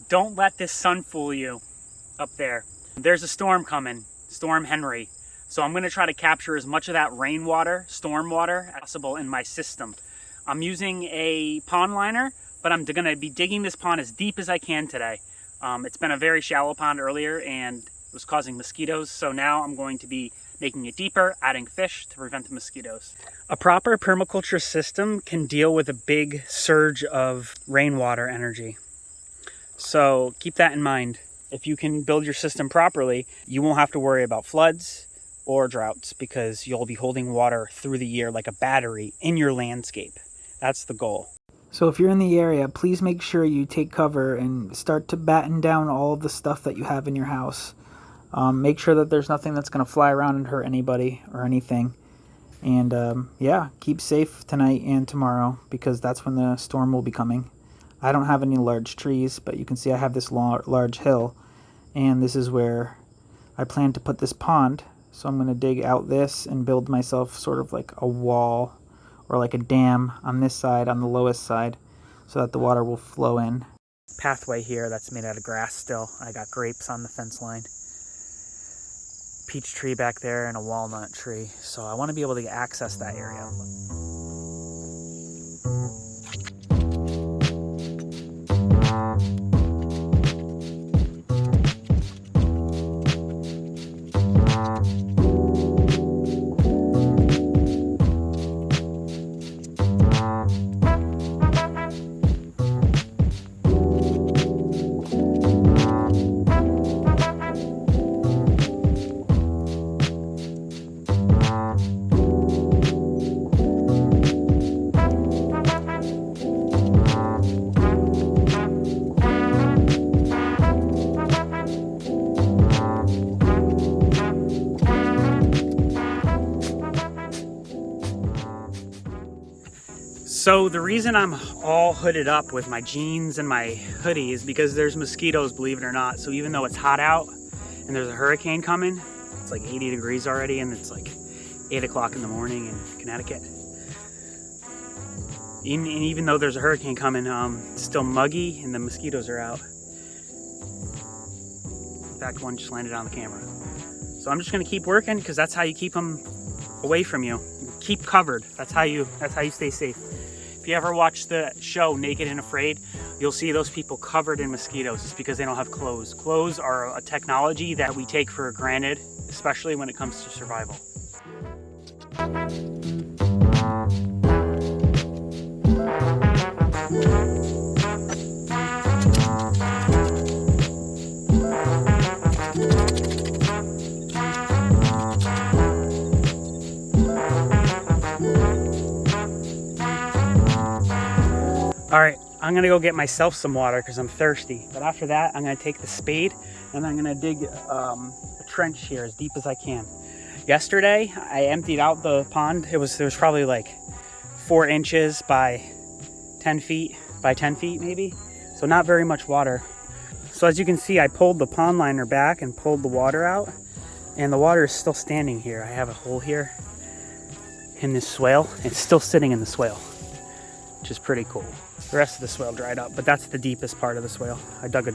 Don't let this sun fool you up there. There's a storm coming, Storm Henri. So I'm gonna try to capture as much of that rainwater, storm water as possible in my system. I'm using a pond liner, but I'm gonna be digging this pond as deep as I can today. It's been a very shallow pond earlier and it was causing mosquitoes. So now I'm going to be making it deeper, adding fish to prevent the mosquitoes. A proper permaculture system can deal with a big surge of rainwater energy. So keep that in mind. If you can build your system properly, you won't have to worry about floods or droughts because you'll be holding water through the year like a battery in your landscape. That's the goal. So if you're in the area, please make sure you take cover and start to batten down all of the stuff that you have in your house. Make sure that there's nothing that's going to fly around and hurt anybody or anything. And yeah, keep safe tonight and tomorrow because that's when the storm will be coming. I don't have any large trees, but you can see I have this large hill, and this is where I plan to put this pond. So I'm going to dig out this and build myself sort of like a wall or like a dam on this side, on the lowest side, so that the water will flow in. Pathway here that's made out of grass still. I got grapes on the fence line. Peach tree back there and a walnut tree. So I want to be able to access that area. So the reason I'm all hooded up with my jeans and my hoodie is because there's mosquitoes, believe it or not. So even though it's hot out and there's a hurricane coming, it's like 80 degrees already and it's like 8 o'clock in the morning in Connecticut. Even though there's a hurricane coming, it's still muggy and the mosquitoes are out. In fact, one just landed on the camera. So I'm just gonna keep working because that's how you keep them away from you. Keep covered. That's how you stay safe. If you ever watch the show Naked and Afraid, you'll see those people covered in mosquitoes. It's because they don't have clothes. Clothes are a technology that we take for granted, especially when it comes to survival. All right, I'm gonna go get myself some water because I'm thirsty. But after that, I'm gonna take the spade and I'm gonna dig a trench here as deep as I can. Yesterday, I emptied out the pond. There was probably like 4 inches by 10 feet by 10 feet maybe. So not very much water. So as you can see, I pulled the pond liner back and pulled the water out and the water is still standing here. I have a hole here in this swale. It's still sitting in the swale, which is pretty cool. The rest of the swale dried up, but that's the deepest part of the swale. I dug a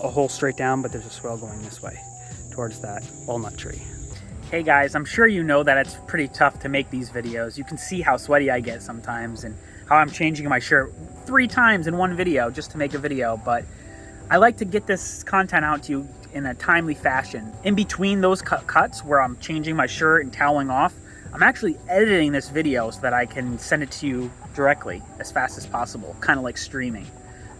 hole straight down, but there's a swale going this way towards that walnut tree. Hey guys, I'm sure you know that it's pretty tough to make these videos. You can see how sweaty I get sometimes and how I'm changing my shirt 3 times in one video just to make a video, but I like to get this content out to you in a timely fashion. In between those cuts where I'm changing my shirt and toweling off, I'm actually editing this video so that I can send it to you directly as fast as possible, kind of like streaming.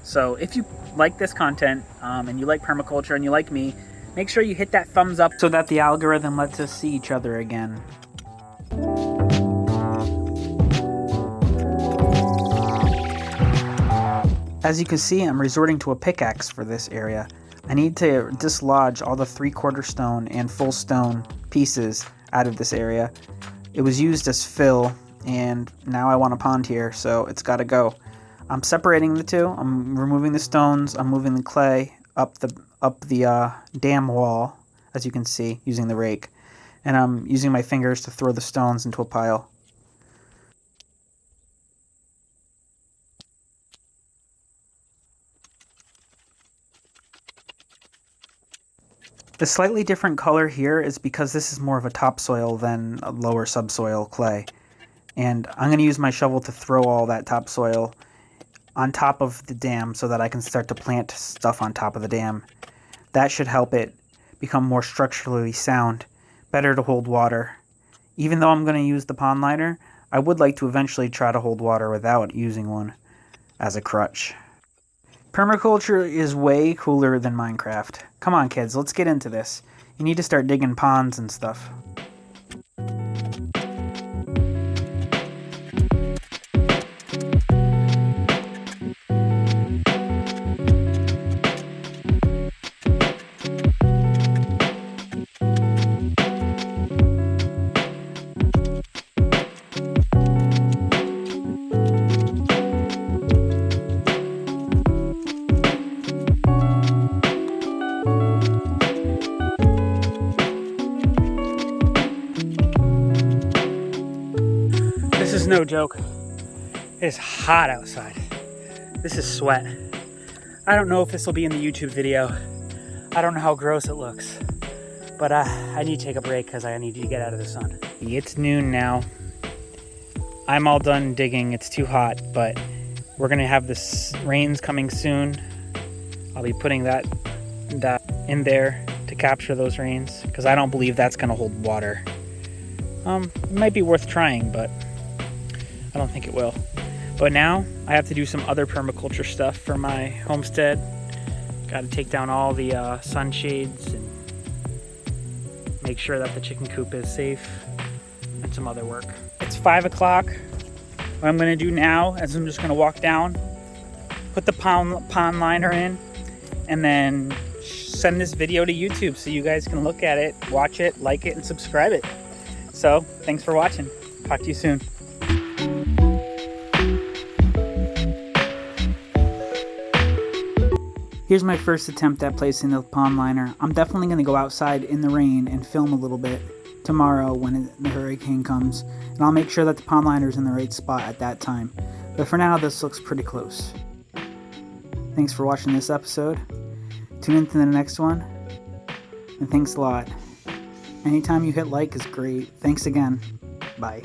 So if you like this content and you like permaculture and you like me, make sure you hit that thumbs up so that the algorithm lets us see each other again. As you can see, I'm resorting to a pickaxe for this area. I need to dislodge all the 3/4 stone and full stone pieces out of this area. It was used as fill, and now I want a pond here, so it's got to go. I'm separating the two. I'm removing the stones. I'm moving the clay up the dam wall, as you can see, using the rake. And I'm using my fingers to throw the stones into a pile. The slightly different color here is because this is more of a topsoil than a lower subsoil clay. And I'm going to use my shovel to throw all that topsoil on top of the dam so that I can start to plant stuff on top of the dam. That should help it become more structurally sound, better to hold water. Even though I'm going to use the pond liner, I would like to eventually try to hold water without using one as a crutch. Permaculture is way cooler than Minecraft. Come on, kids, let's get into this. You need to start digging ponds and stuff. This is no joke. It is hot outside. This is sweat. I don't know if this will be in the YouTube video. I don't know how gross it looks. But I need to take a break because I need to get out of the sun. It's noon now. I'm all done digging. It's too hot, but we're going to have this rains coming soon. I'll be putting that in there to capture those rains because I don't believe that's going to hold water. It might be worth trying, but I don't think it will. But now I have to do some other permaculture stuff for my homestead. Got to take down all the sunshades and make sure that the chicken coop is safe and some other work. It's 5 o'clock. What I'm going to do now is I'm just going to walk down, put the pond liner in, and then send this video to YouTube so you guys can look at it, watch it, like it, and subscribe it. So thanks for watching. Talk to you soon. Here's my first attempt at placing the pond liner. I'm definitely going to go outside in the rain and film a little bit tomorrow when the hurricane comes. And I'll make sure that the pond liner is in the right spot at that time. But for now, this looks pretty close. Thanks for watching this episode. Tune in to the next one. And thanks a lot. Anytime you hit like is great. Thanks again. Bye.